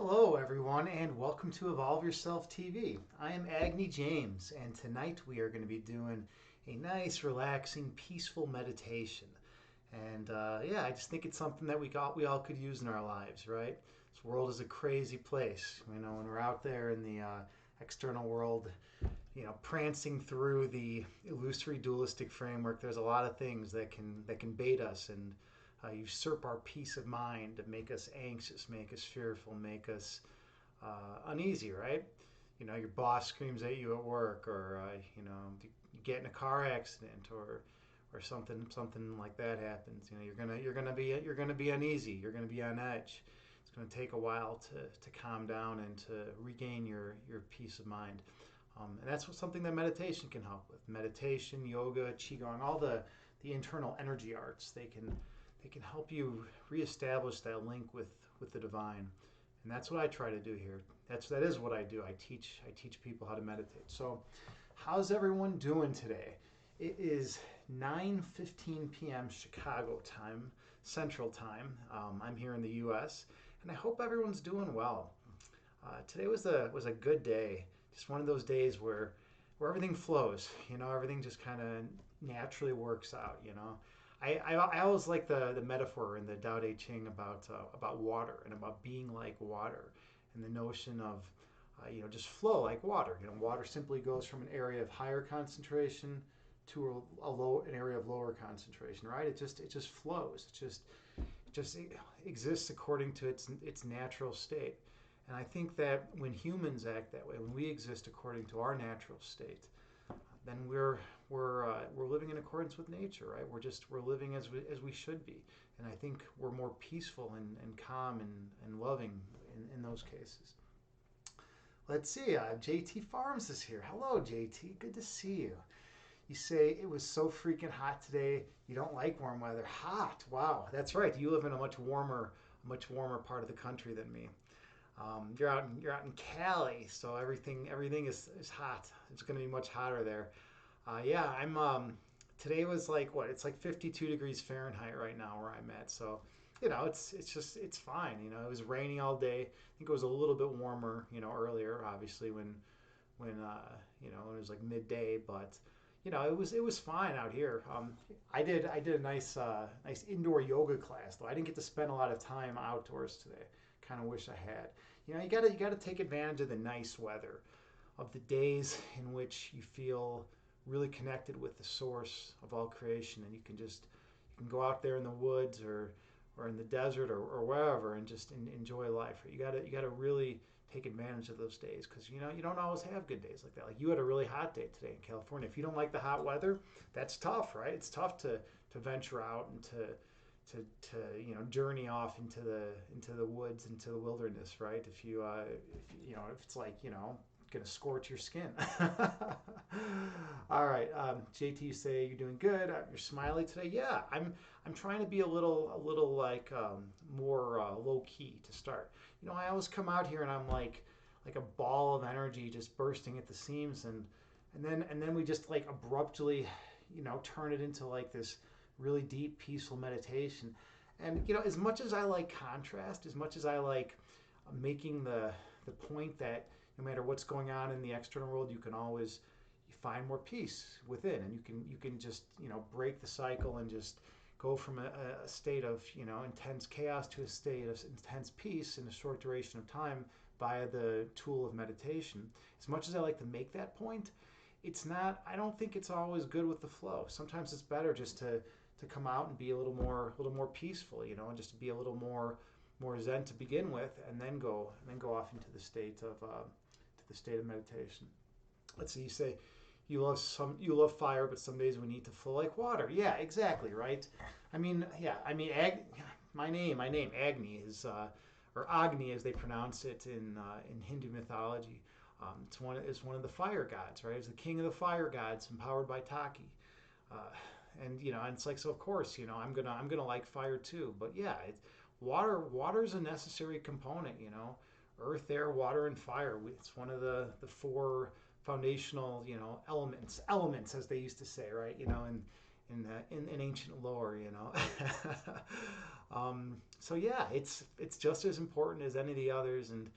Hello, everyone, and welcome to Evolve Yourself TV. I am Agni James, and tonight we are going to be doing a nice, relaxing, peaceful meditation. And yeah, I just think it's something that we all could use in our lives, right? This world is a crazy place. You know, when we're out there in the external world, prancing through the illusory dualistic framework, there's a lot of things that can bait us and usurp our peace of mind, to make us anxious, make us fearful, make us uneasy, right? Your boss screams at you at work, or you get in a car accident, or something like that happens. You're gonna be uneasy. You're gonna be on edge. It's gonna take a while to calm down and to regain your peace of mind. And that's something that meditation can help with. Meditation, yoga, qigong, all the internal energy arts. They can help you reestablish that link with the divine. And that's what I try to do here. That is what I do. I teach people how to meditate. So how's everyone doing today? It is 9:15 p.m. Chicago time, Central Time. I'm here in the U.S. and I hope everyone's doing well. Today was a good day. Just one of those days where everything flows. Everything just kind of naturally works out. I always like the metaphor in the Tao Te Ching about water and about being like water, and the notion of just flow like water. Water simply goes from an area of higher concentration to an area of lower concentration, right? It just flows. It just exists according to its natural state. And I think that when humans act that way, when we exist according to our natural state, then we're living in accordance with nature, right? We're living as we should be, and I think we're more peaceful and calm and loving in those cases. Let's see. JT Farms is here. Hello, JT. Good to see you. You say it was so freaking hot today. You don't like warm weather. Hot. Wow, that's right. You live in a much warmer part of the country than me. You're out in Cali, so everything is hot. It's going to be much hotter there. Yeah, I'm. Today was like what? It's like 52 degrees Fahrenheit right now where I'm at. So, it's fine. It was rainy all day. I think it was a little bit warmer, earlier, obviously when it was like midday, but it was fine out here. I did a nice indoor yoga class, though. I didn't get to spend a lot of time outdoors today. Kind of wish I had. You gotta take advantage of the nice weather, of the days in which you feel really connected with the source of all creation, and you can go out there in the woods, or in the desert, or wherever, and just enjoy life. You gotta really take advantage of those days, because you don't always have good days like that. Like, you had a really hot day today in California. If you don't like the hot weather, that's tough, right? It's tough to venture out and to journey off into the woods, into the wilderness, right? If it's like gonna scorch your skin. All right, JT, you say you're doing good. You're smiley today. Yeah, I'm trying to be a little like more low key to start. I always come out here and I'm like a ball of energy just bursting at the seams, and then we just like abruptly turn it into like this really deep, peaceful meditation. And as much as I like contrast, as much as I like making the point that no matter what's going on in the external world, you can always find more peace within, and you can just break the cycle and just go from a state of intense chaos to a state of intense peace in a short duration of time via the tool of meditation. As much as I like to make that point, it's not. I don't think it's always good with the flow. Sometimes it's better just to come out and be a little more peaceful, and just to be a little more zen to begin with, and then go off into the state of meditation. Let's see. You say you love fire, but some days we need to flow like water. Yeah, exactly, right. Yeah. My name Agni or Agni as they pronounce it in Hindu mythology. It's one of the fire gods, right? It's the king of the fire gods, empowered by Taki. Uh, and it's like, so of course, I'm gonna like fire too. But yeah, water's a necessary component. Earth, air, water, and fire. It's one of the four foundational elements, as they used to say, right? In ancient lore. So yeah, it's just as important as any of the others, and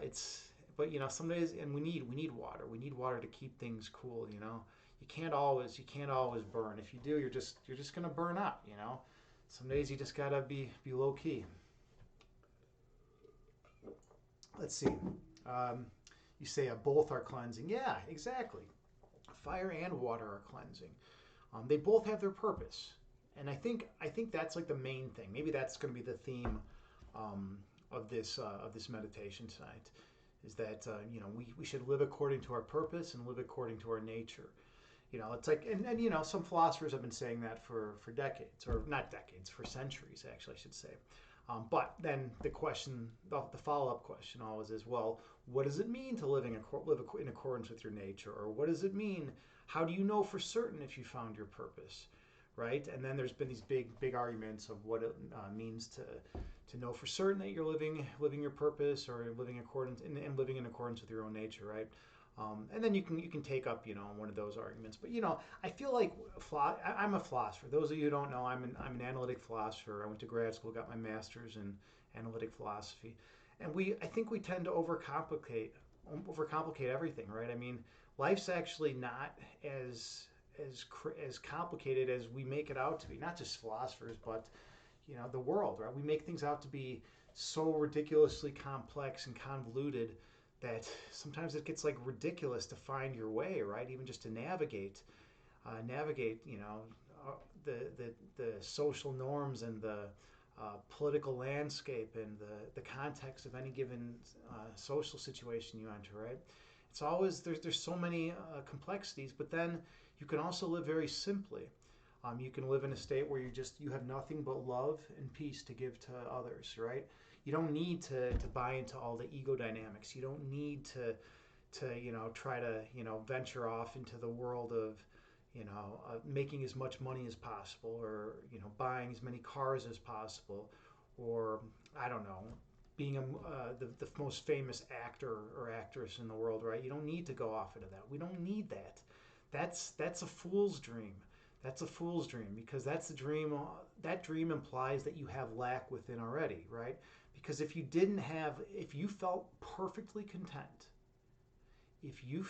it's but some days, and we need water. We need water to keep things cool. You can't always burn. If you do, you're just gonna burn out. Some days you just gotta be low key. Let's see. Um, you say both are cleansing. Yeah, exactly. Fire and water are cleansing. They both have their purpose, and I think that's like the main thing. Maybe that's going to be the theme um, of this meditation tonight. Is that we should live according to our purpose and live according to our nature. It's like and some philosophers have been saying that for decades, or not decades, for centuries actually I should say. But then the follow up question always is, well, what does it mean to live in accordance with your nature, or what does it mean? How do you know for certain if you found your purpose, right? And then there's been these big arguments of what it means to know for certain that you're living your purpose, or living in accordance with your own nature, right? And then you can take up one of those arguments. But I feel like I'm a philosopher. Those of you who don't know, I'm an analytic philosopher. I went to grad school, got my master's in analytic philosophy, and I think we tend to overcomplicate everything, right? I mean, life's actually not as complicated as we make it out to be. Not just philosophers, but the world, right? We make things out to be so ridiculously complex and convoluted that sometimes it gets like ridiculous to find your way, right? Even just to navigate, the social norms and the political landscape and the context of any given social situation you enter, right? It's always there's so many complexities, but then you can also live very simply. You can live in a state where you have nothing but love and peace to give to others, right? You don't need to buy into all the ego dynamics. You don't need to try to venture off into the world of making as much money as possible, or buying as many cars as possible, or I don't know, being the most famous actor or actress in the world, right? You don't need to go off into that. We don't need that. That's a fool's dream. That's a fool's dream, because that's the dream. That dream implies that you have lack within already, right? Because if you felt perfectly content, if you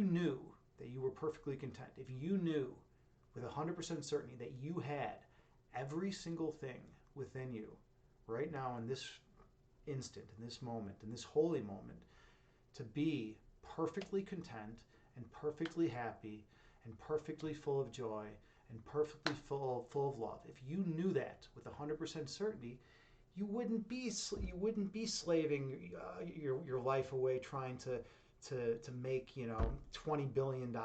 knew that you were perfectly content, if you knew with 100% certainty that you had every single thing within you right now, in this instant, in this moment, in this holy moment, to be perfectly content and perfectly happy and perfectly full of joy and perfectly full of love. If you knew that with 100% certainty, you wouldn't be slaving your life away trying to make $20 billion,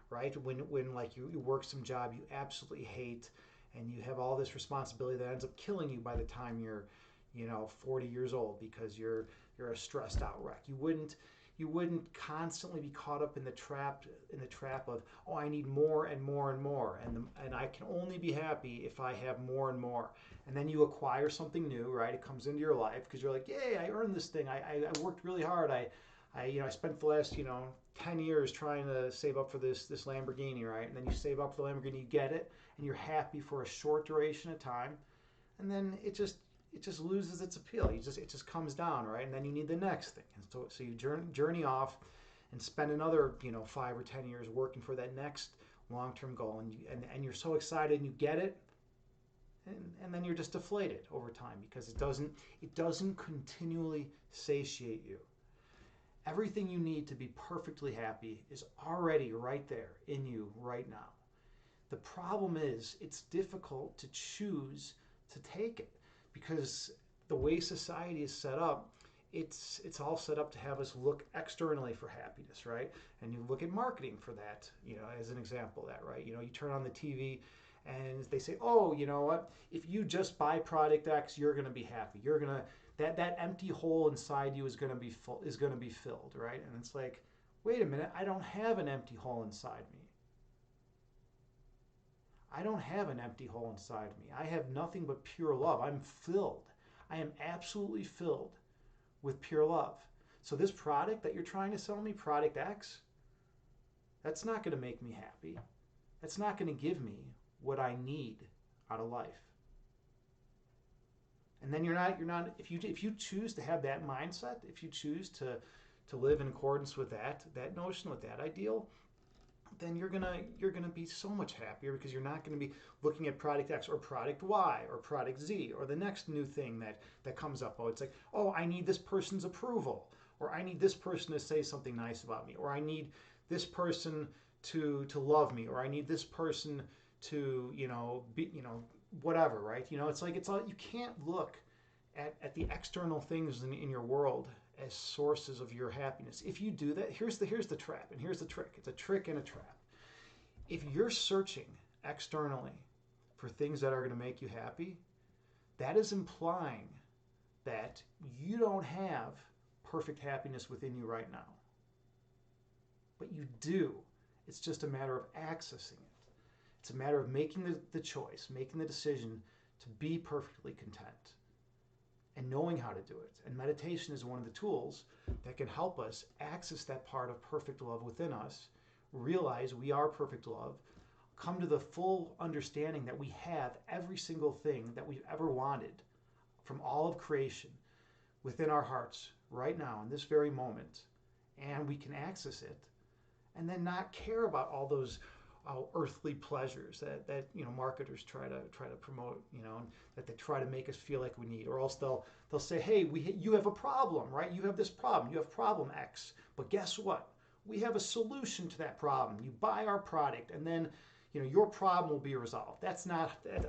right? When like you work some job you absolutely hate, and you have all this responsibility that ends up killing you by the time you're 40 years old, because you're a stressed out wreck. You wouldn't constantly be caught up in the trap of, oh, I need more and more and more, and I can only be happy if I have more and more. And then you acquire something new, right? It comes into your life because you're like, yay, I earned this thing. I worked really hard. I spent the last 10 years trying to save up for this Lamborghini, right? And then you save up for the Lamborghini, you get it, and you're happy for a short duration of time, and then it just loses its appeal. It just comes down, right? And then you need the next thing, and so you journey off and spend another 5 or 10 years working for that next long-term goal, and you're so excited and you get it, and then you're just deflated over time, because it doesn't continually satiate you. Everything you need to be perfectly happy is already right there in you right now. The problem is it's difficult to choose to take it, because the way society is set up, it's all set up to have us look externally for happiness, right? And you look at marketing for that, as an example of that, right? You turn on the TV and they say, oh, you know what? If you just buy product X, you're going to be happy. You're going to that empty hole inside you is going to be filled, right? And it's like, wait a minute, I don't have an empty hole inside me. I don't have an empty hole inside me. I have nothing but pure love. I'm filled. I am absolutely filled with pure love. So this product that you're trying to sell me, product X, that's not going to make me happy. That's not going to give me what I need out of life. And then you're not if you choose to have that mindset, if you choose to live in accordance with that notion, with that ideal, then you're gonna be so much happier because you're not gonna be looking at product X or product Y or product Z or the next new thing that comes up. Oh, it's like, oh, I need this person's approval, or I need this person to say something nice about me, or I need this person to love me, or I need this person to be whatever, right? It's all you can't look at the external things in your world as sources of your happiness. If you do that, here's the trap, and here's the trick. It's a trick and a trap. If you're searching externally for things that are going to make you happy, that is implying that you don't have perfect happiness within you right now. But you do. It's just a matter of accessing it. It's a matter of making the choice, making the decision to be perfectly content and knowing how to do it. And meditation is one of the tools that can help us access that part of perfect love within us, realize we are perfect love, come to the full understanding that we have every single thing that we've ever wanted from all of creation within our hearts right now in this very moment, and we can access it, and then not care about all those earthly pleasures that marketers try to promote, and that they try to make us feel like we need. Or else they'll say, hey, you have a problem, right? You have this problem. You have problem X. But guess what? We have a solution to that problem. You buy our product, and then your problem will be resolved.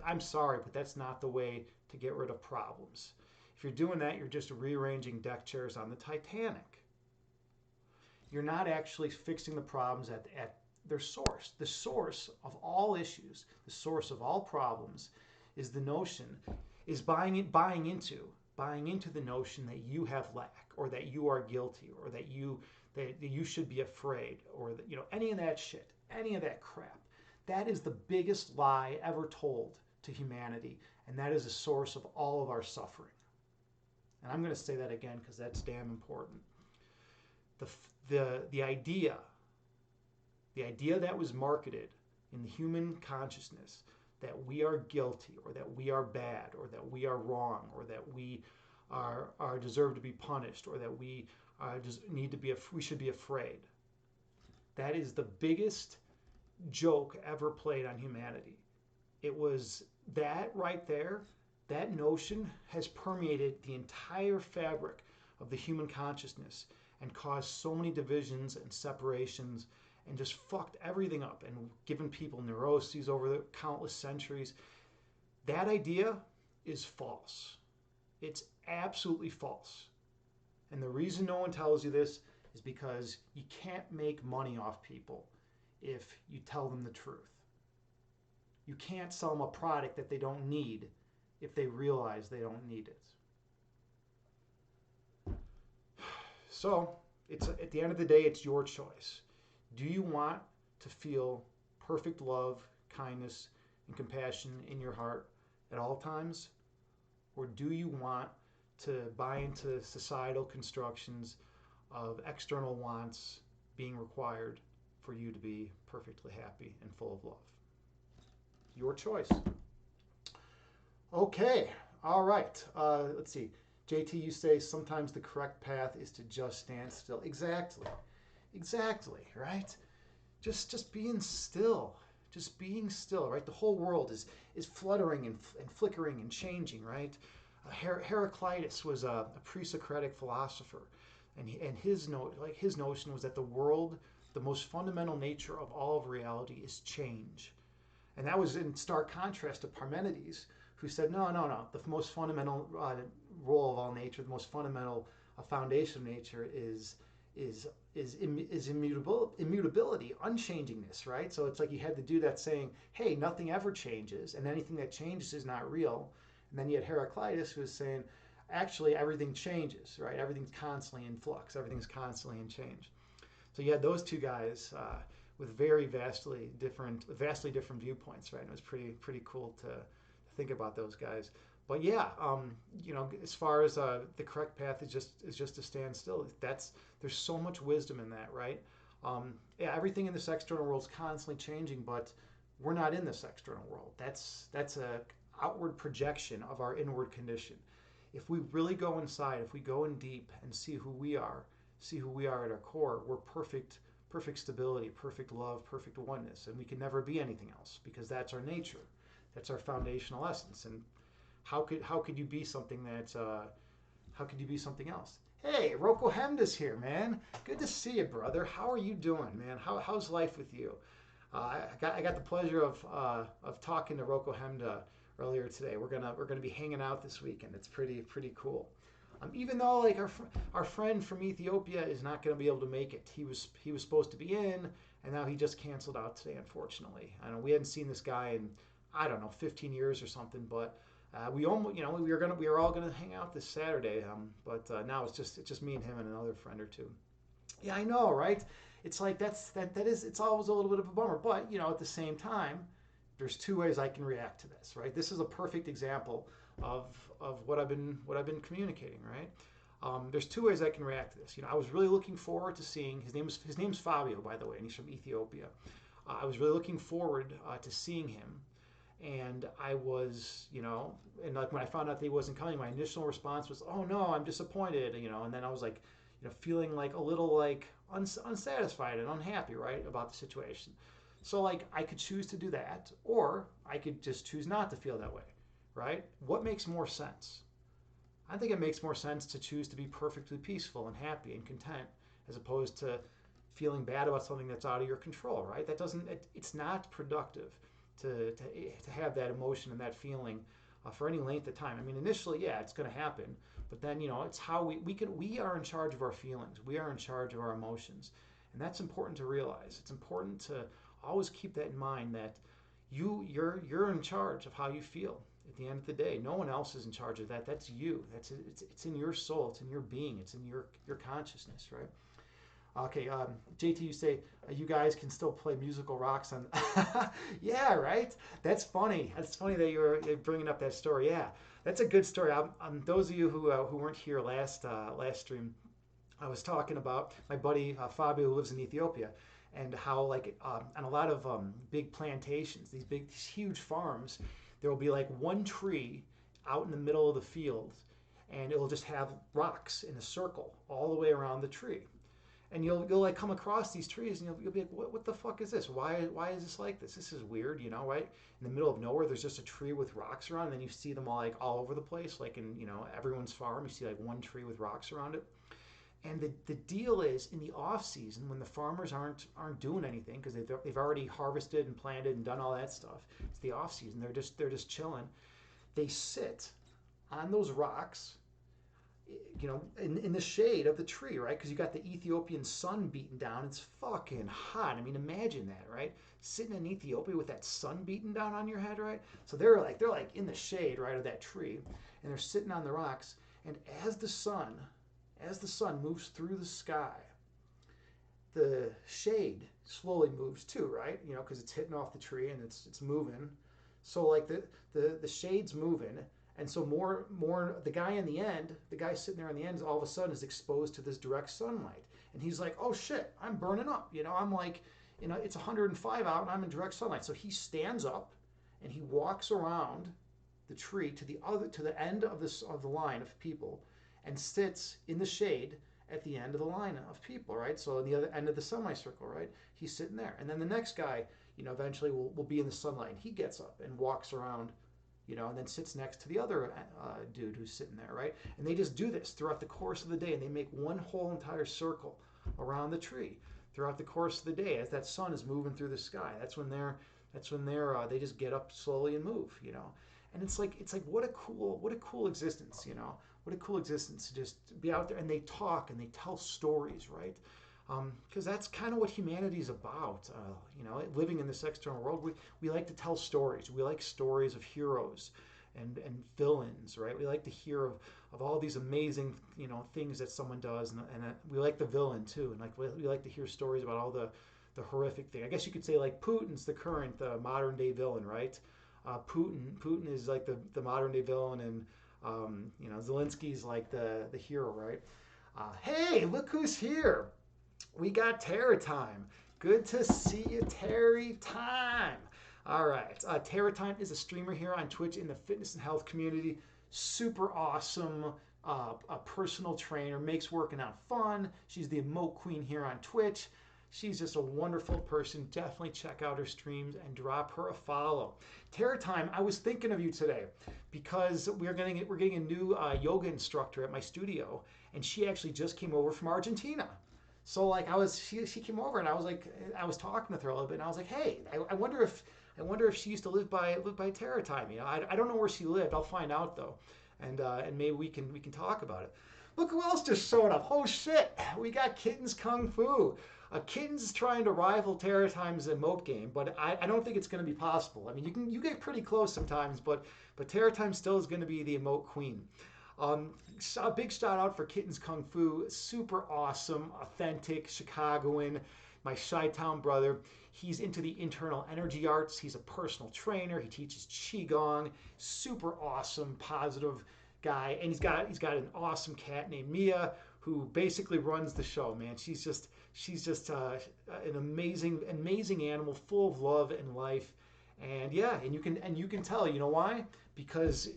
I'm sorry, but that's not the way to get rid of problems. If you're doing that, you're just rearranging deck chairs on the Titanic. You're not actually fixing the problems at their source. The source of all issues, the source of all problems, is buying into the notion that you have lack, or that you are guilty, or that you should be afraid, or that any of that shit, any of that crap. That is the biggest lie ever told to humanity, and that is the source of all of our suffering. And I'm going to say that again because that's damn important. The idea that was marketed in the human consciousness, that we are guilty, or that we are bad, or that we are wrong, or that we are deserve to be punished, or that we we should be afraid. That is the biggest joke ever played on humanity. It was that right there. That notion has permeated the entire fabric of the human consciousness and caused so many divisions and separations, and just fucked everything up and given people neuroses over the countless centuries. That idea is false. It's absolutely false. And the reason no one tells you this is because you can't make money off people if you tell them the truth. You can't sell them a product that they don't need if they realize they don't need it. So, at the end of the day, it's your choice. Do you want to feel perfect love, kindness, and compassion in your heart at all times? Or do you want to buy into societal constructions of external wants being required for you to be perfectly happy and full of love? Your choice. Okay, all right. Let's see. JT, you say sometimes the correct path is to just stand still. Exactly, right? Just being still, right? The whole world is fluttering and flickering and changing, right? Heraclitus was a pre-Socratic philosopher, and his notion was that the world, the most fundamental nature of all of reality, is change, and that was in stark contrast to Parmenides, who said, no, the most fundamental role of all nature, the most fundamental foundation of nature is immutability, unchangingness, right? So it's like you had to do that saying, hey, nothing ever changes, and anything that changes is not real. And then you had Heraclitus, who was saying, actually, everything changes, right? Everything's constantly in flux, everything's constantly in change. So you had those two guys with vastly different viewpoints, right? And it was pretty cool to think about those guys. But yeah, as far as the correct path is just to stand still. There's so much wisdom in that, right? Yeah, everything in this external world is constantly changing, but we're not in this external world. That's a outward projection of our inward condition. if we really go inside, if we go in deep and see who we are at our core, we're perfect stability, perfect love, perfect oneness, and we can never be anything else because that's our nature, that's our foundational essence. And how could you be something that's how could you be something else? Hey, Rocco Hemda's here, man. Good to see you, brother. How are you doing, man? How's life with you? I got the pleasure of talking to Rocco Hemda earlier today. We're gonna be hanging out this weekend. It's pretty cool. Even though like our friend from Ethiopia is not going to be able to make it. He was supposed to be in, and now he just canceled out today, unfortunately. I know we hadn't seen this guy in, I don't know, 15 years or something, but we almost, we were all gonna hang out this Saturday, but now it's just me and him and another friend or two. Yeah, I know, right? It's like that is it's always a little bit of a bummer, but at the same time, there's two ways I can react to this, right? This is a perfect example of what I've been communicating, right? There's two ways I can react to this. I was really looking forward to seeing his name's Fabio, by the way, and he's from Ethiopia. I was really looking forward to seeing him, and I was, and like when I found out that he wasn't coming, my initial response was, "Oh no, I'm disappointed," and then I was like, feeling like a little like unsatisfied and unhappy, right, about the situation. So like I could choose to do that, or I could just choose not to feel that way, right? What makes more sense? I think it makes more sense to choose to be perfectly peaceful and happy and content as opposed to feeling bad about something that's out of your control, right? It's not productive to have that emotion and that feeling for any length of time. I mean, initially, yeah, it's going to happen, but then, it's how we are in charge of our feelings. We are in charge of our emotions. And that's important to realize. It's important to always keep that in mind that you're in charge of how you feel. At the end of the day, no one else is in charge of that. That's you. It's in your soul. It's in your being. It's in your consciousness, right? Okay, JT, you say you guys can still play musical rocks on. Yeah, right. That's funny. That's funny that you're bringing up that story. Yeah, that's a good story. Those of you who weren't here last stream, I was talking about my buddy Fabio who lives in Ethiopia, and how like on a lot of big plantations, these huge farms, there will be like one tree out in the middle of the field, and it will just have rocks in a circle all the way around the tree. And you'll like come across these trees, and you'll be like, what the fuck is this? Why is this like this? This is weird, right? In the middle of nowhere, there's just a tree with rocks around, and then you see them all over the place, like in everyone's farm. You see like one tree with rocks around it. And the deal is in the off season when the farmers aren't doing anything because they've already harvested and planted and done all that stuff. It's the off season. They're just chilling. They sit on those rocks, in the shade of the tree, right? Because you got the Ethiopian sun beating down. It's fucking hot. I mean, imagine that, right? Sitting in Ethiopia with that sun beating down on your head, right? So they're like in the shade, right, of that tree, and they're sitting on the rocks. And as the sun moves through the sky, the shade slowly moves too, right? Because it's hitting off the tree and it's moving. So like the shade's moving, and so more the guy in the end, the guy sitting there on the end, all of a sudden is exposed to this direct sunlight, and he's like, oh shit, I'm burning up. I'm like, it's 105 out and I'm in direct sunlight. So he stands up and he walks around the tree to the end of the line of people, and sits in the shade at the end of the line of people, right? So in the other end of the semicircle, right? He's sitting there. And then the next guy, eventually will be in the sunlight. And he gets up and walks around, and then sits next to the other dude who's sitting there, right? And they just do this throughout the course of the day. And they make one whole entire circle around the tree throughout the course of the day as that sun is moving through the sky. That's when they just get up slowly and move, And it's like what a cool existence, What a cool existence to just be out there, and they talk and they tell stories, right? Because that's kind of what humanity is about. Living in this external world, we like to tell stories. We like stories of heroes and villains, right? We like to hear of all these amazing things that someone does, and we like the villain too, and like we like to hear stories about all the horrific thing. I guess you could say like Putin's the current modern day villain, right? Putin is like the modern day villain, and Zelensky's like the hero, right? Hey, look who's here. We got Terra Time. Good to see you, Terry Time. All right. Terra Time is a streamer here on Twitch in the fitness and health community. super awesome a personal trainer, makes working out fun. She's the emote queen here on Twitch. She's just a wonderful person. Definitely check out her streams and drop her a follow. Terra Time, I was thinking of you today because we're getting a new yoga instructor at my studio, and she actually just came over from Argentina. So like she came over and I was talking with her a little bit and I was like, hey, I wonder if she used to live by Terra Time. You know, I don't know where she lived. I'll find out though, and maybe we can talk about it. Look who else just showed up. Oh shit, we got Kitten's Kung Fu. Kitten's trying to rival Terra Time's emote game, but I don't think it's going to be possible. I mean, you get pretty close sometimes, but Terra Time still is going to be the emote queen. A big shout out for Kitten's Kung Fu. Super awesome, authentic, Chicagoan. My Chi-Town brother. He's into the internal energy arts. He's a personal trainer. He teaches Qigong. Super awesome, positive guy. And he's got an awesome cat named Mia who basically runs the show, man. She's just an amazing animal, full of love and life. And yeah, and you can tell, you know why? Because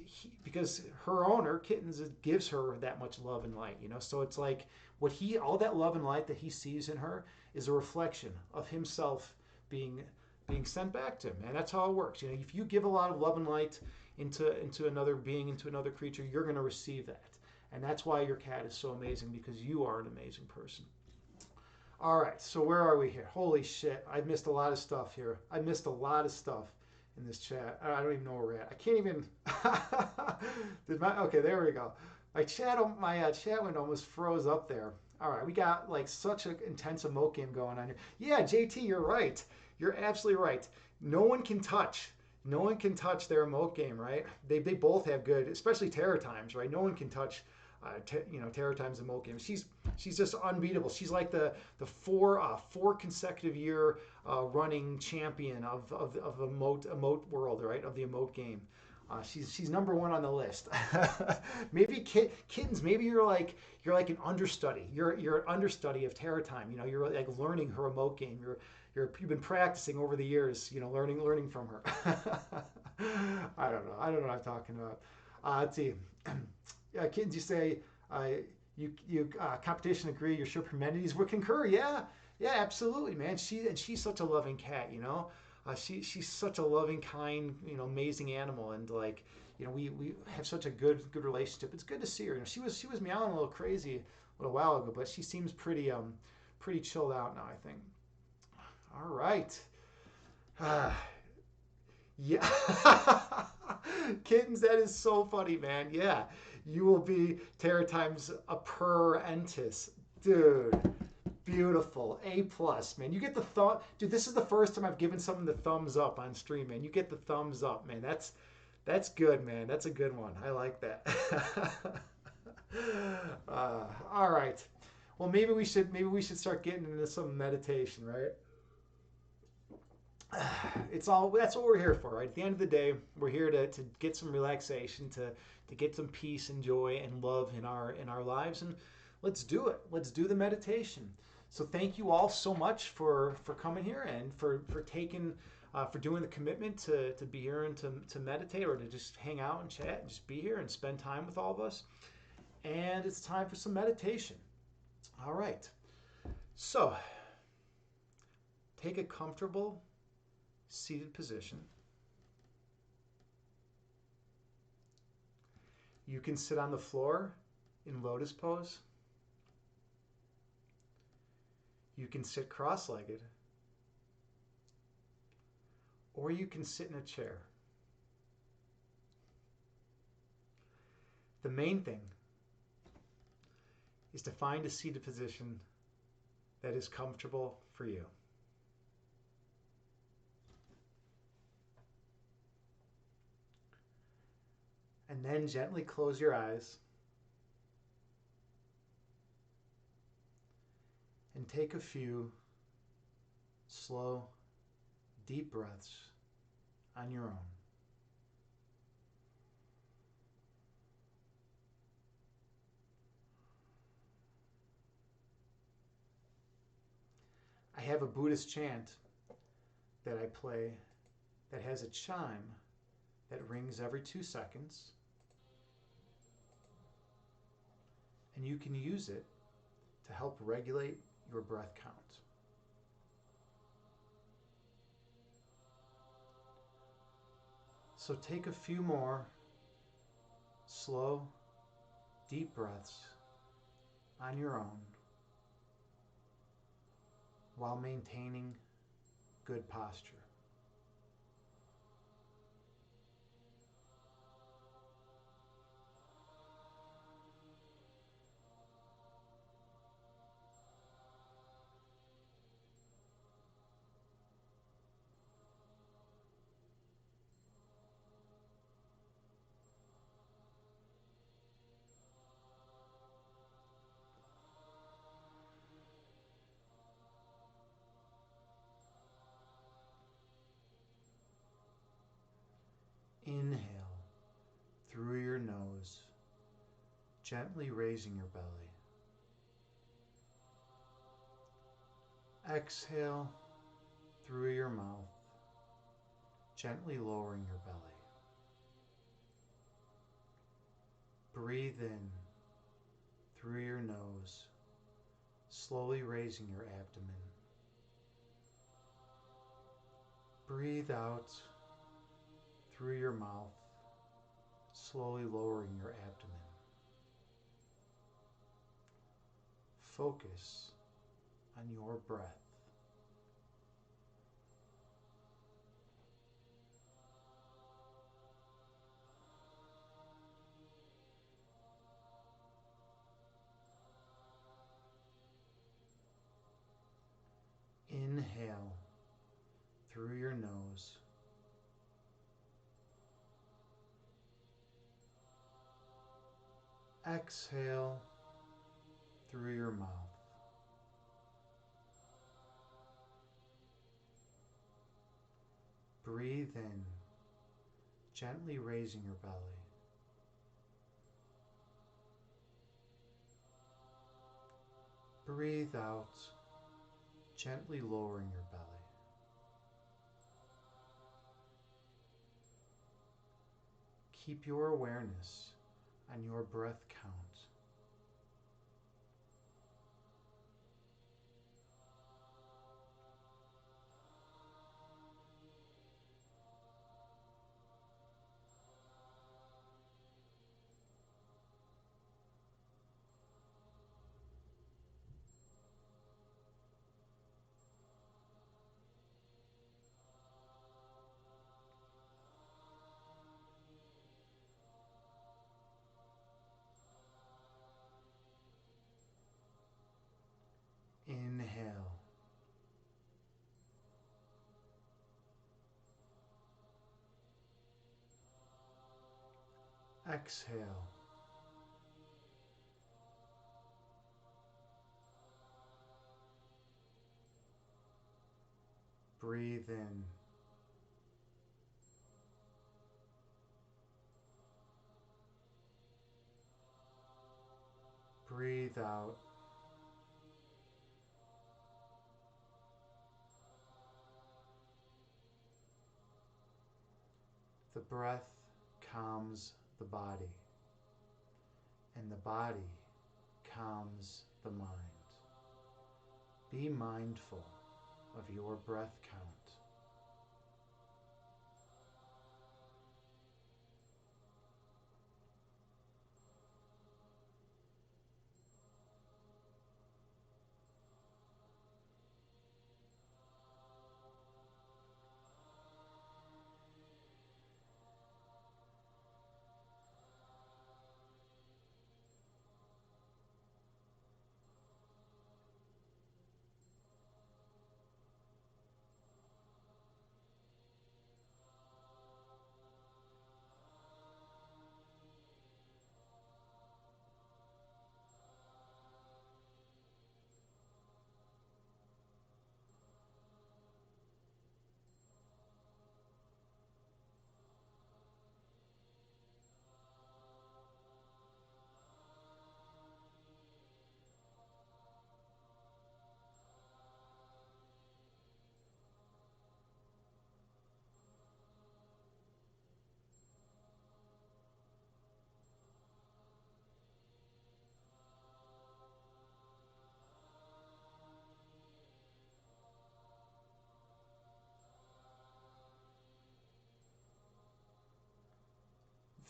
her owner, Kittens, gives her that much love and light, you know. So it's like all that love and light that he sees in her is a reflection of himself being sent back to him, and that's how it works. You know, if you give a lot of love and light into another being, into another creature, you're going to receive that, and that's why your cat is so amazing, because you are an amazing person. All right, so where are we here? Holy shit, I've missed a lot of stuff here. I missed a lot of stuff in this chat. I don't even know where we're at. I can't even. Okay, there we go. My chat window almost froze up there. All right, we got like such an intense emote game going on here. Yeah, JT, you're right. You're absolutely right. No one can touch. No one can touch their emote game, right? They both have good, especially Terror Times, right? No one can touch, Terror Times emote game. She's just unbeatable. She's like the four consecutive year running champion of emote world, right? Of the emote game. She's number one on the list. Maybe Kittens. Maybe you're like an understudy. You're an understudy of Terror Time. You know, you're like learning her emote game. You've been practicing over the years. You know, learning from her. I don't know. I don't know what I'm talking about. Let's see. Kittens, you say you competition agree. You're sure Parmenides would concur. Yeah, absolutely, man. She's such a loving cat. You know. She's such a loving, kind, you know, amazing animal, and like, you know, we have such a good relationship. It's good to see her. You know, she was meowing a little crazy a little while ago, but she seems pretty chilled out now, I think. All right. Yeah. Kittens, that is so funny, man. Yeah. You will be Terror Times apprentice. Dude. Beautiful. A plus, man. You get the thumb. Dude, this is the first time I've given someone the thumbs up on stream, man. You get the thumbs up, man. That's good, man. That's a good one. I like that. All right. Well, maybe we should start getting into some meditation, right? That's what we're here for, right? At the end of the day, we're here to get some relaxation, to get some peace and joy and love in our lives, and let's do it. Let's do the meditation. So thank you all so much for coming here and for taking for doing the commitment to be here and to meditate, or to just hang out and chat and just be here and spend time with all of us. And it's time for some meditation. All right. So take a comfortable seated position. You can sit on the floor in lotus pose. You can sit cross-legged, or you can sit in a chair. The main thing is to find a seated position that is comfortable for you. And then gently close your eyes and take a few slow, deep breaths on your own. I have a Buddhist chant that I play that has a chime that rings every 2 seconds. and you can use it to help regulate your breath count. So take a few more slow, deep breaths on your own while maintaining good posture. Inhale through your nose, gently raising your belly. Exhale through your mouth, gently lowering your belly. Breathe in through your nose, slowly raising your abdomen. Breathe out through your mouth, slowly lowering your abdomen. Focus on your breath. Inhale through your nose. Exhale through your mouth. Breathe in, gently raising your belly. Breathe out, gently lowering your belly. Keep your awareness on your breath count. Inhale. Exhale. Breathe in. Breathe out. The breath calms the body, and the body calms the mind. Be mindful of your breath count.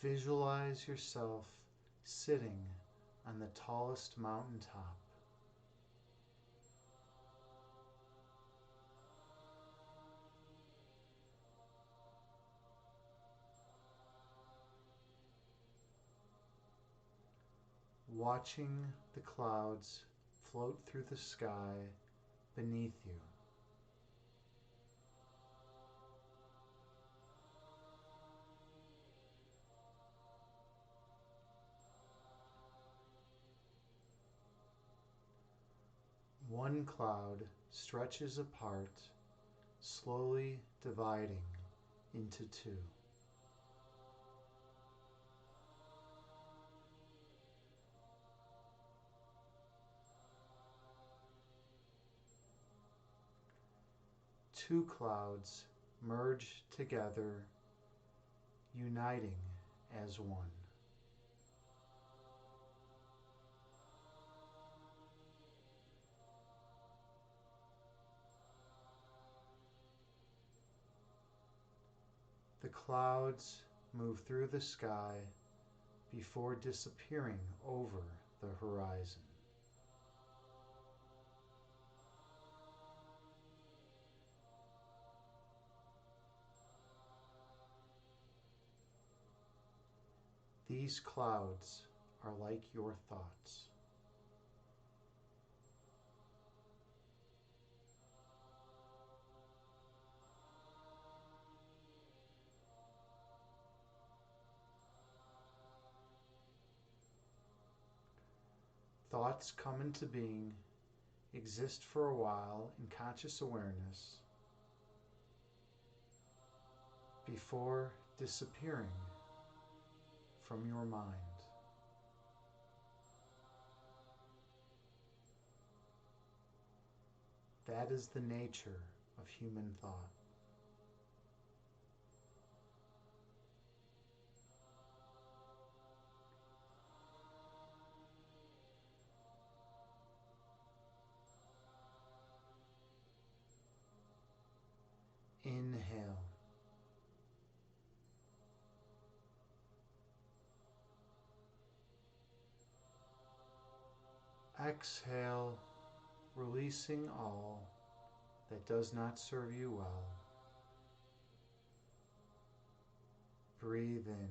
Visualize yourself sitting on the tallest mountaintop. Watching the clouds float through the sky beneath you. One cloud stretches apart, slowly dividing into two. Two clouds merge together, uniting as one. The clouds move through the sky before disappearing over the horizon. These clouds are like your thoughts. Thoughts come into being, exist for a while in conscious awareness, before disappearing from your mind. That is the nature of human thought. Inhale. Exhale, releasing all that does not serve you well. Breathe in.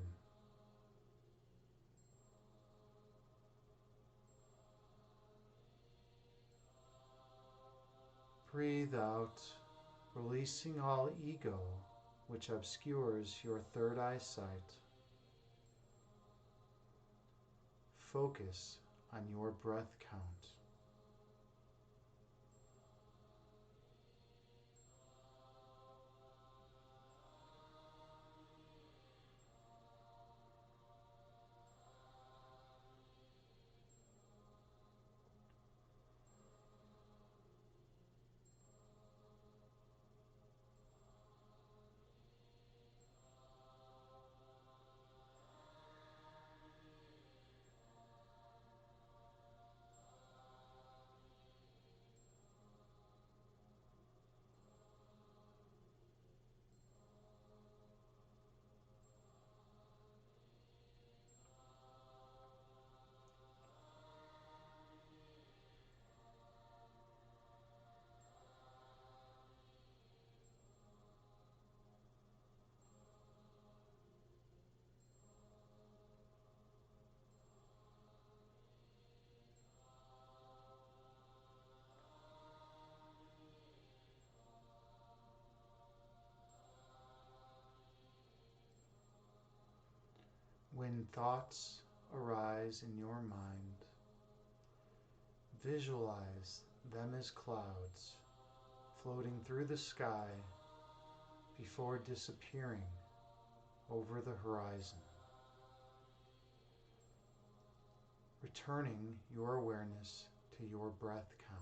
Breathe out, releasing all ego which obscures your third eyesight. Focus on your breath count. When thoughts arise in your mind, visualize them as clouds floating through the sky before disappearing over the horizon. Returning your awareness to your breath count.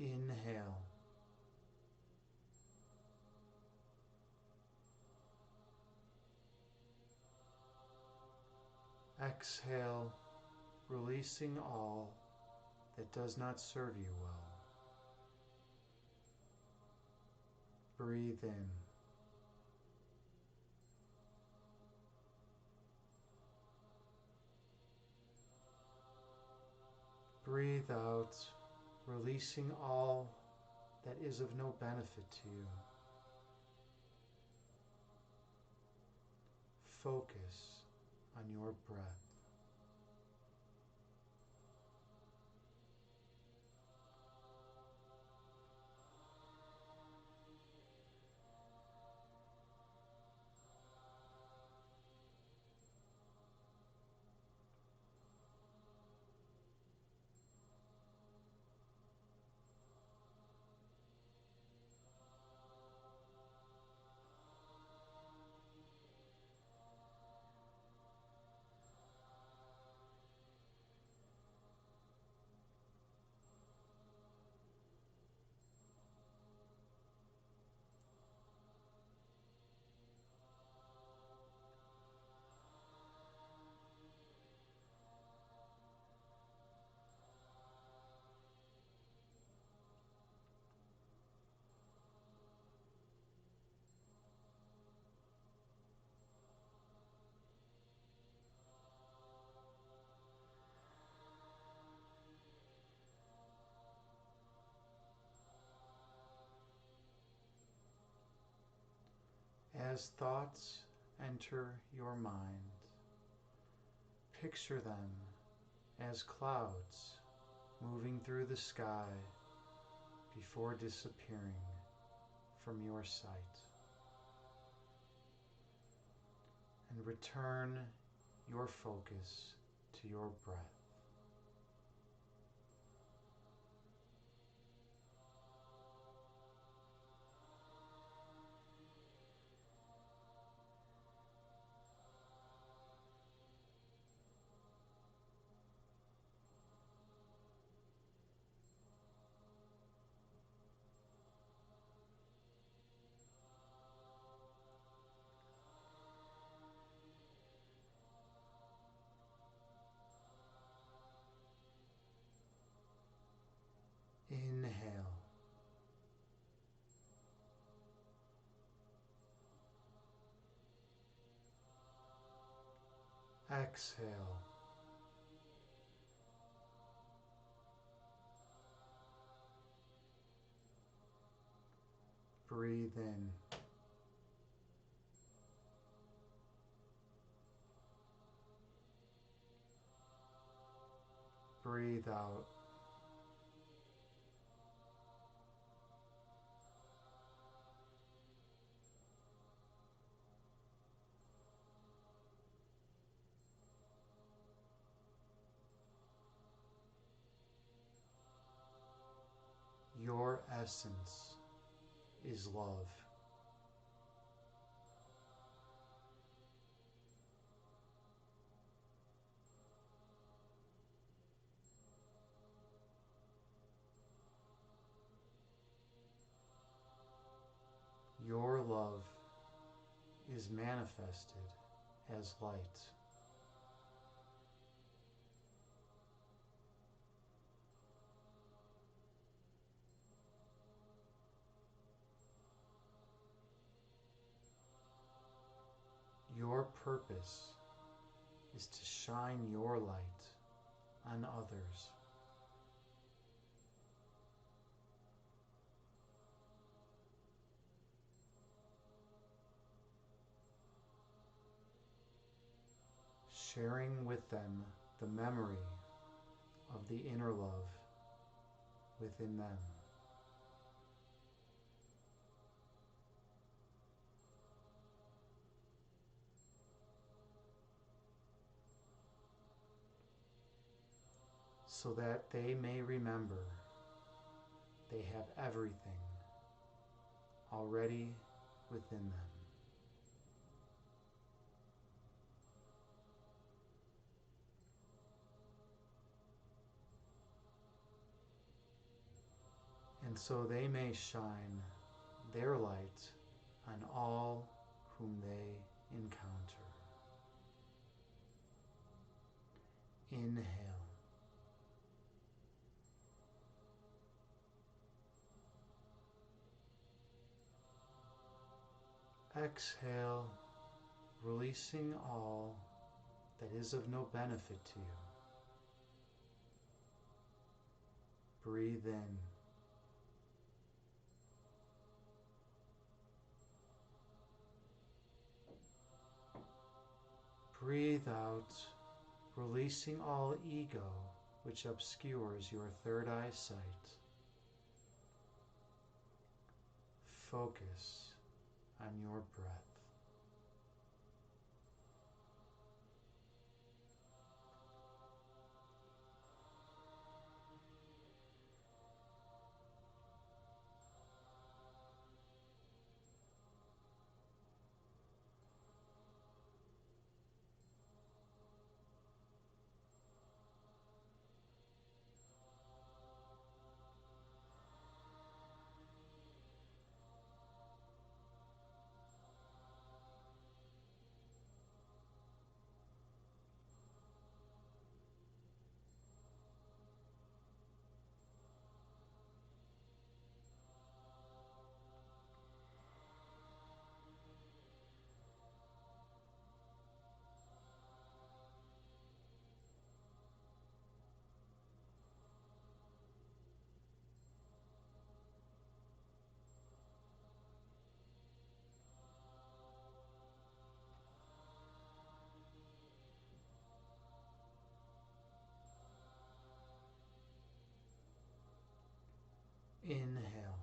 Inhale. Exhale, releasing all that does not serve you well. Breathe in. Breathe out, releasing all that is of no benefit to you. Focus on your breath. As thoughts enter your mind, picture them as clouds moving through the sky before disappearing from your sight. And return your focus to your breath. Inhale. Exhale. Breathe in. Breathe out. Your essence is love. Your love is manifested as light. Your purpose is to shine your light on others. Sharing with them the memory of the inner love within them. So that they may remember they have everything already within them. so they may shine their light on all whom they encounter. Inhale. Exhale, releasing all that is of no benefit to you. Breathe in. Breathe out, releasing all ego which obscures your third eye sight. Focus on your breath. Inhale.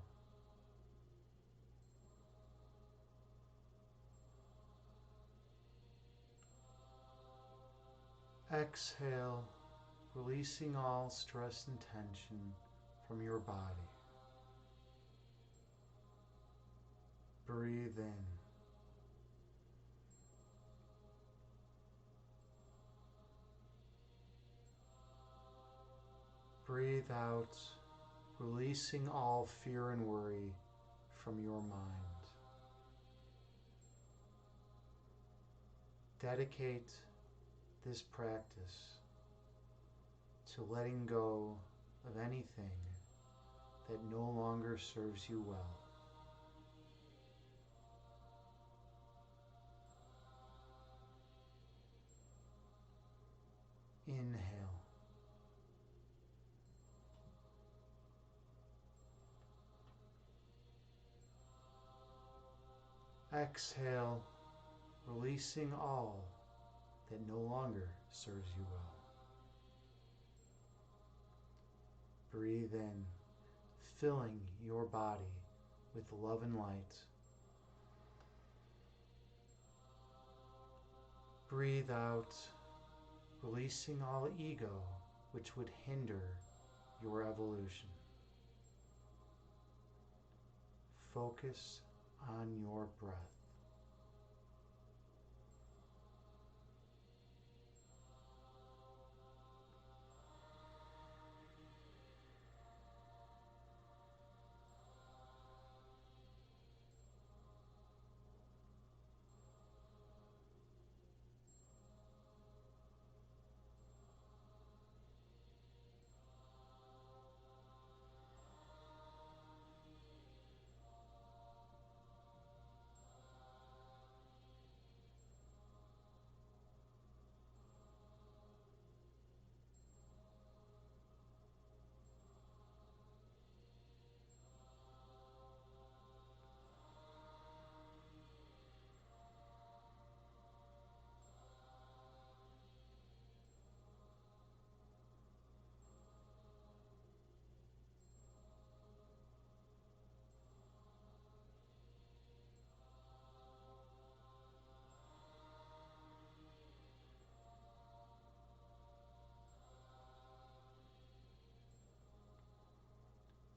Exhale, releasing all stress and tension from your body. Breathe in. Breathe out, releasing all fear and worry from your mind. Dedicate this practice to letting go of anything that no longer serves you well. Inhale. Exhale, releasing all that no longer serves you well. Breathe in, filling your body with love and light. Breathe out, releasing all ego which would hinder your evolution. Focus on your breath.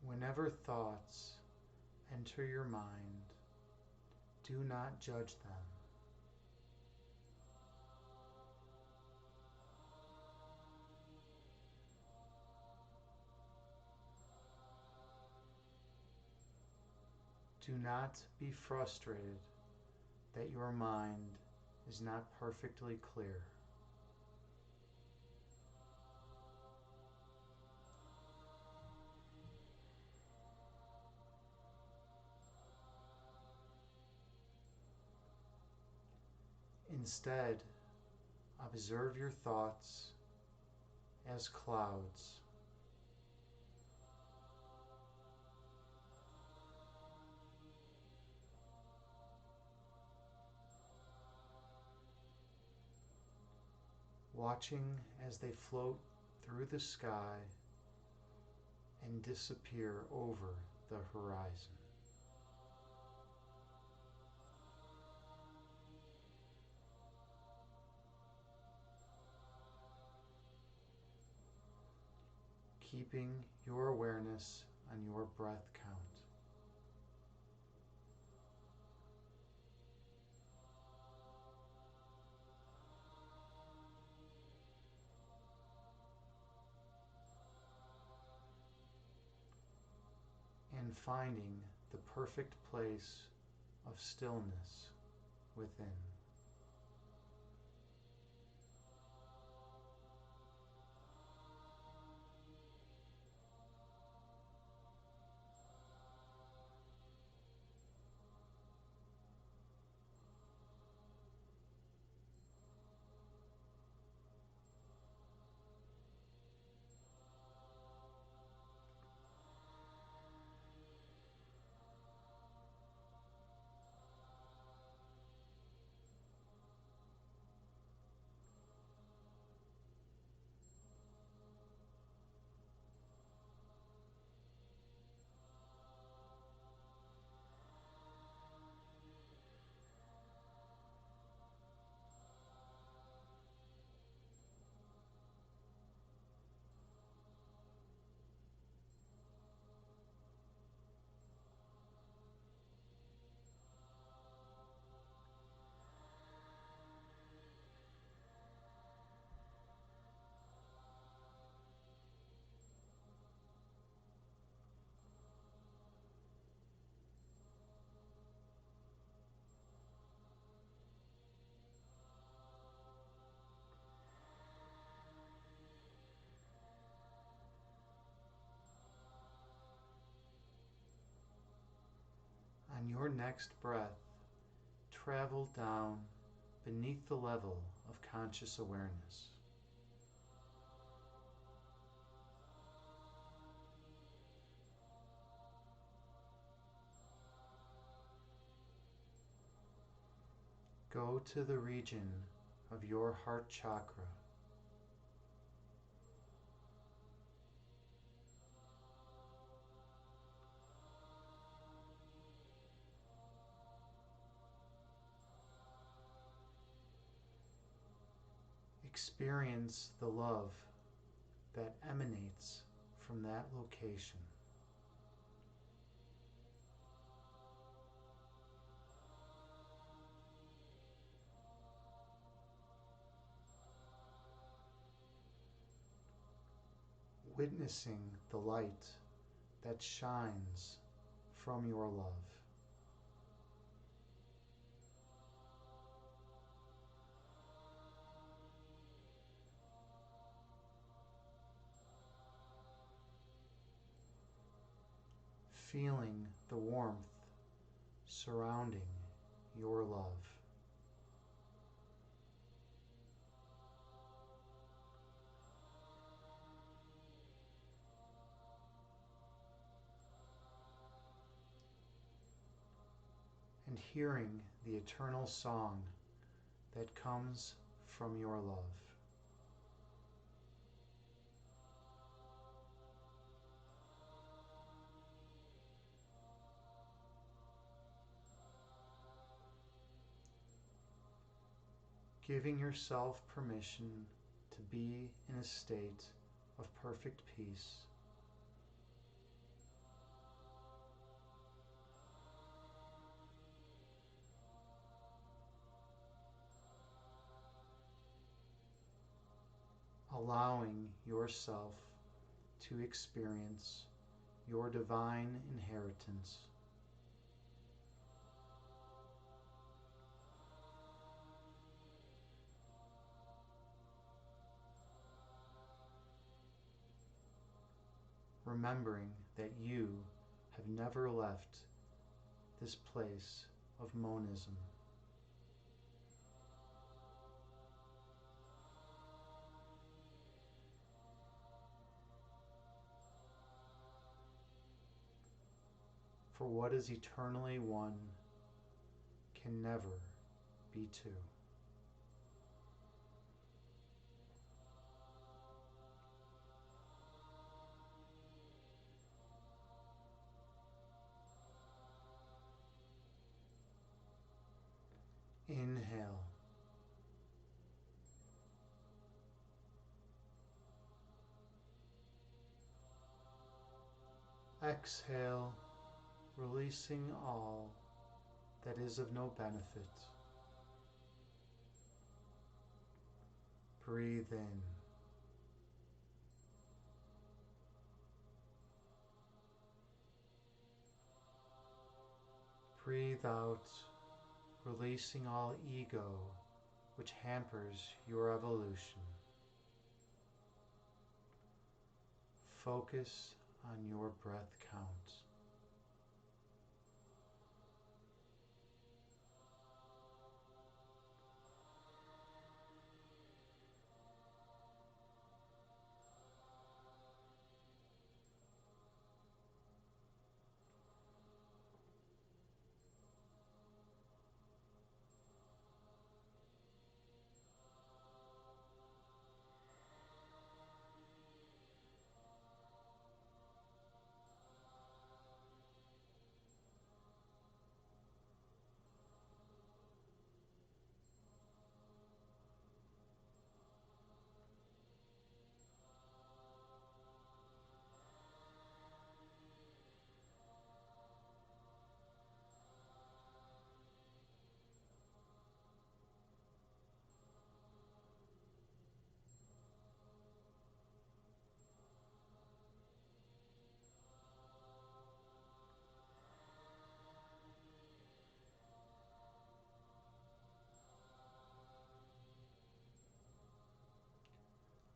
Whenever thoughts enter your mind, do not judge them. Do not be frustrated that your mind is not perfectly clear. Instead, observe your thoughts as clouds. Watching as they float through the sky and disappear over the horizon. Keeping your awareness on your breath count. And finding the perfect place of stillness within. On your next breath, travel down beneath the level of conscious awareness. Go to the region of your heart chakra. Experience the love that emanates from that location. Witnessing the light that shines from your love. Feeling the warmth surrounding your love. And hearing the eternal song that comes from your love. Giving yourself permission to be in a state of perfect peace. Allowing yourself to experience your divine inheritance remembering that you have never left this place of monism. For what is eternally one can never be two. Inhale. Exhale, releasing all that is of no benefit. Breathe in. Breathe out, releasing all ego which hampers your evolution. Focus on your breath count.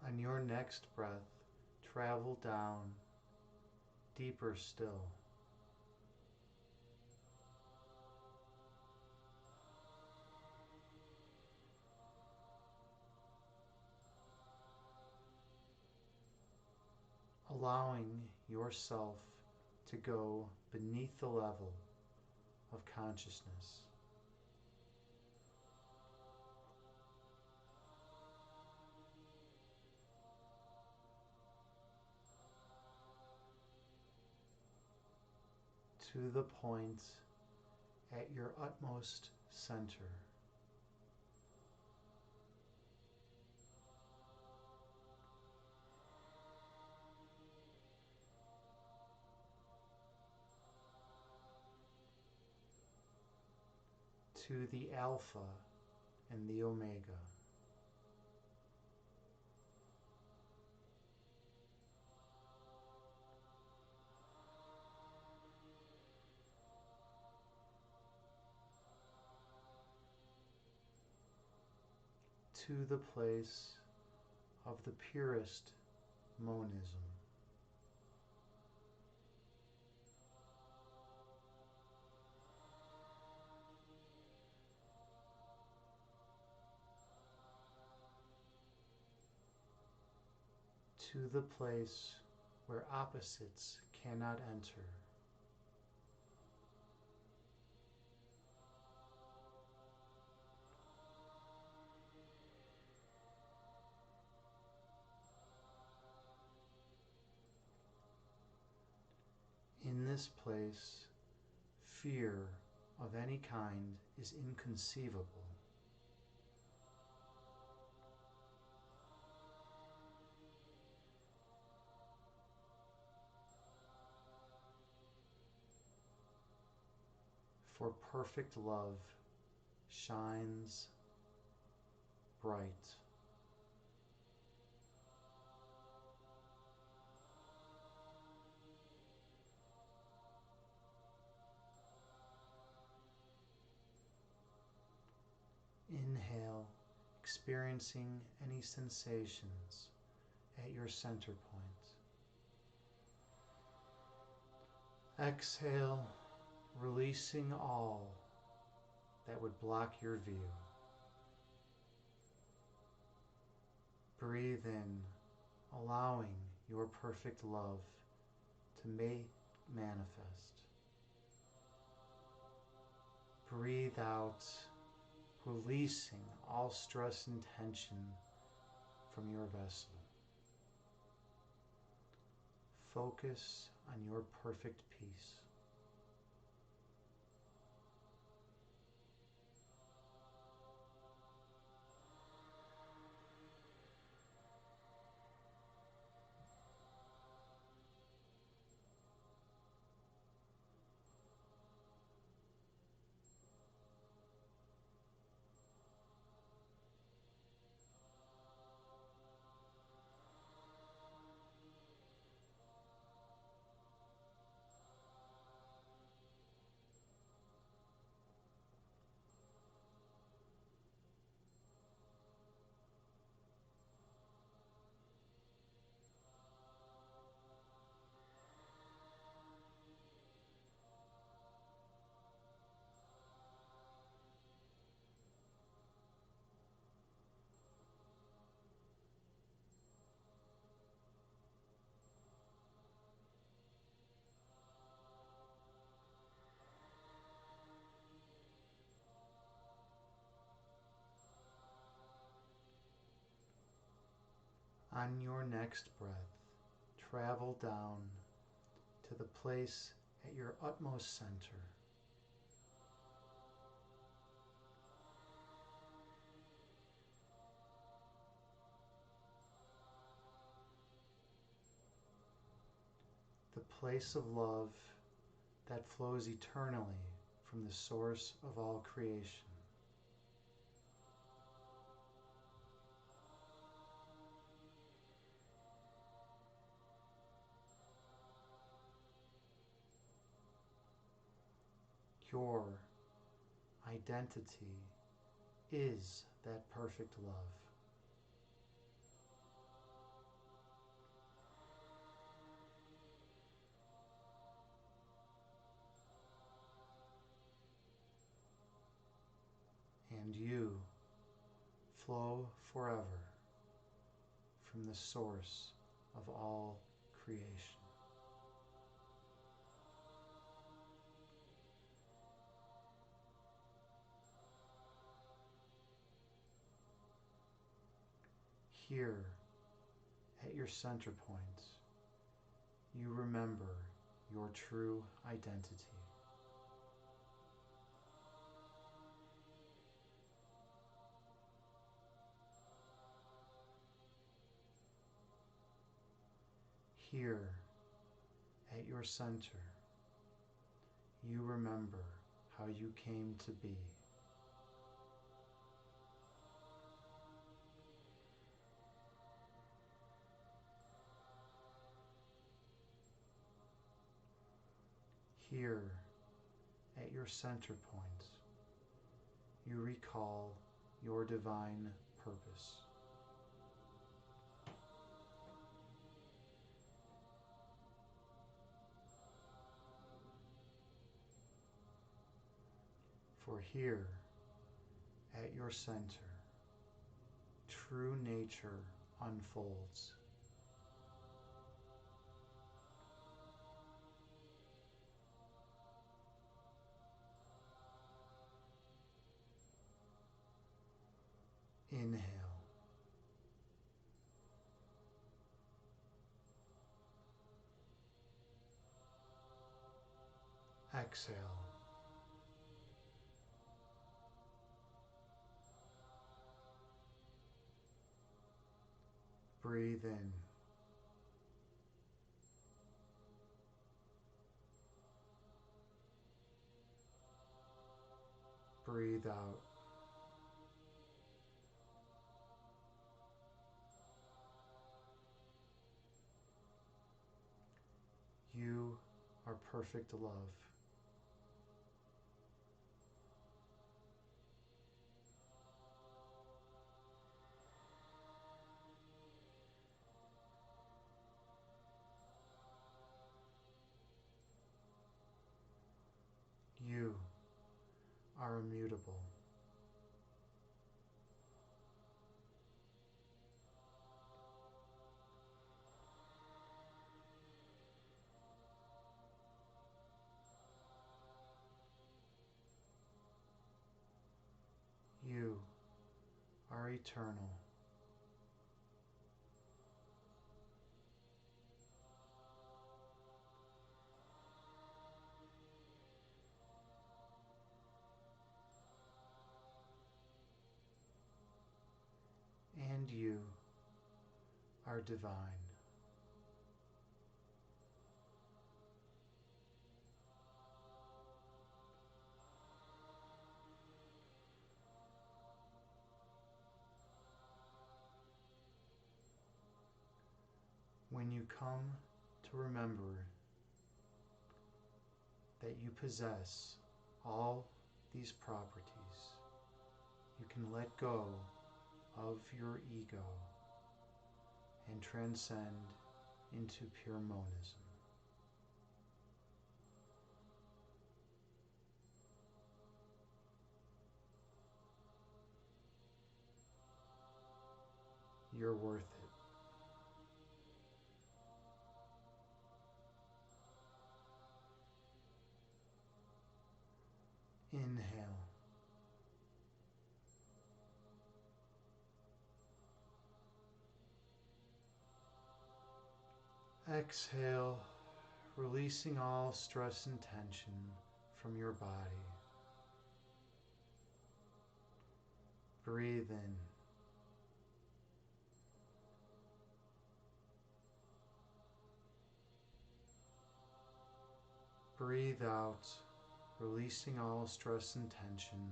On your next breath, travel down, deeper still. Allowing yourself to go beneath the level of consciousness. To the point at your utmost center. To the Alpha and the Omega. To the place of the purest monism. To the place where opposites cannot enter. In this place, fear of any kind is inconceivable. For perfect love shines bright. Inhale, experiencing any sensations at your center point. Exhale, releasing all that would block your view. Breathe in, allowing your perfect love to manifest. Breathe out, releasing all stress and tension from your vessel. Focus on your perfect peace. On your next breath, travel down to the place at your utmost center. The place of love that flows eternally from the source of all creation. Your identity is that perfect love. And you flow forever from the source of all creation. Here, at your center point, you remember your true identity. Here, at your center, you remember how you came to be. Here, at your center point, you recall your divine purpose. For here, at your center, true nature unfolds. Inhale. Exhale. Breathe in. Breathe out. You are perfect love. are immutable. You are eternal. And you are divine. When you come to remember that you possess all these properties, you can let go of your ego and transcend into pure monism. You're worth it. Inhale. Exhale, releasing all stress and tension from your body. Breathe in. Breathe out, releasing all stress and tension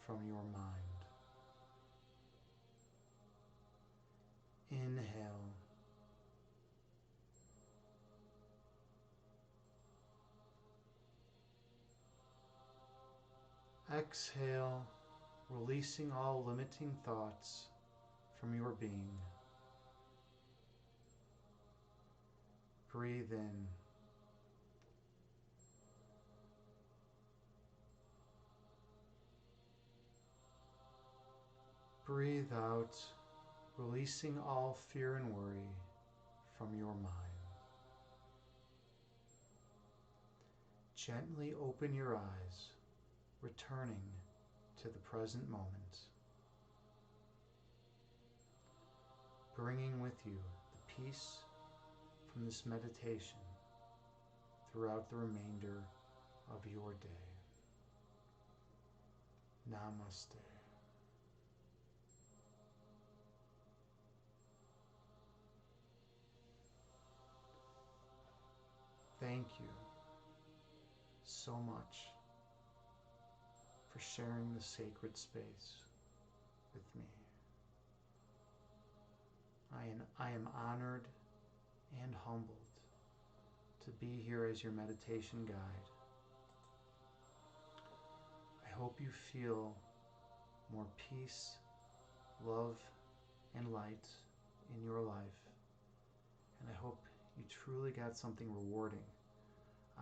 from your mind. Inhale. Exhale, releasing all limiting thoughts from your being. Breathe in. Breathe out, releasing all fear and worry from your mind. Gently open your eyes, returning to the present moment, bringing with you the peace from this meditation throughout the remainder of your day. Namaste. Thank you so much for sharing the sacred space with me. I am honored and humbled to be here as your meditation guide. I hope you feel more peace, love, and light in your life. And I hope you truly got something rewarding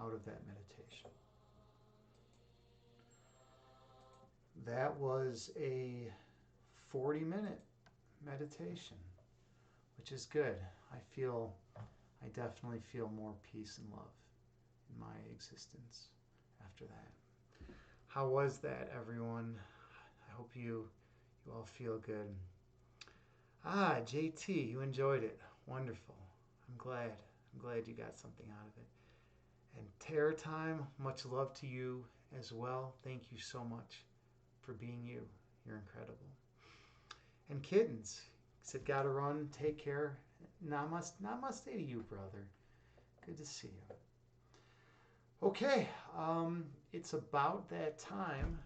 out of that meditation. That was a 40-minute meditation, which is good. I definitely feel more peace and love in my existence after that. How was that, everyone? I hope you all feel good. JT, you enjoyed it. Wonderful. I'm glad you got something out of it. And Terror Time, much love to you as well. Thank you so much for being you. You're incredible. And Kittens said, gotta run. Take care. Namaste to you, brother. Good to see you. Okay, it's about that time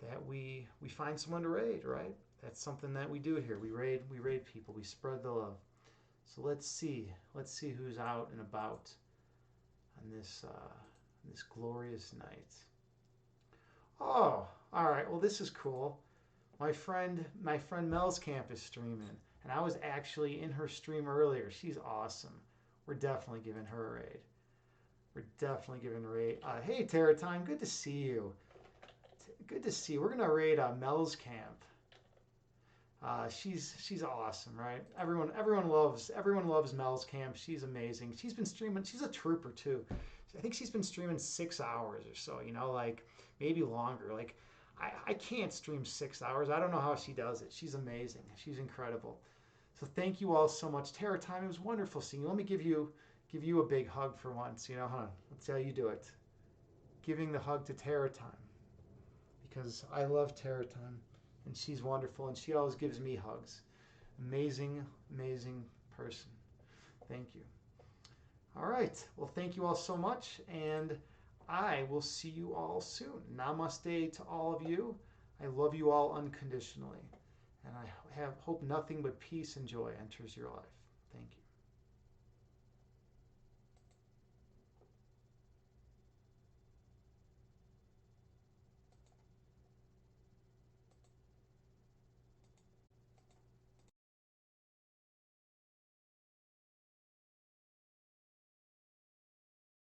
that we find someone to raid, right? That's something that we do here. We raid people. We spread the love. So let's see who's out and about on this glorious night. Oh, all right. Well, this is cool. My friend Mel's camp is streaming, and I was actually in her stream earlier. She's awesome. We're definitely giving her a raid. Hey, Terra Time, good to see you. Good to see. We're gonna raid Mel's camp. She's awesome, right? Everyone loves Mel's camp. She's amazing. She's been streaming. She's a trooper too. I think she's been streaming 6 hours or so. Like maybe longer. Like I can't stream 6 hours. I don't know how she does it. She's amazing. She's incredible. So thank you all so much. Terror Time, it was wonderful seeing you. Let me give you a big hug for once. Huh? Let's see how you do it. Giving the hug to Terror Time because I love Terror Time and she's wonderful and she always gives me hugs. Amazing, amazing person. Thank you. All right. Well, thank you all so much and I will see you all soon. Namaste to all of you. I love you all unconditionally and I hope nothing but peace and joy enters your life. Thank you.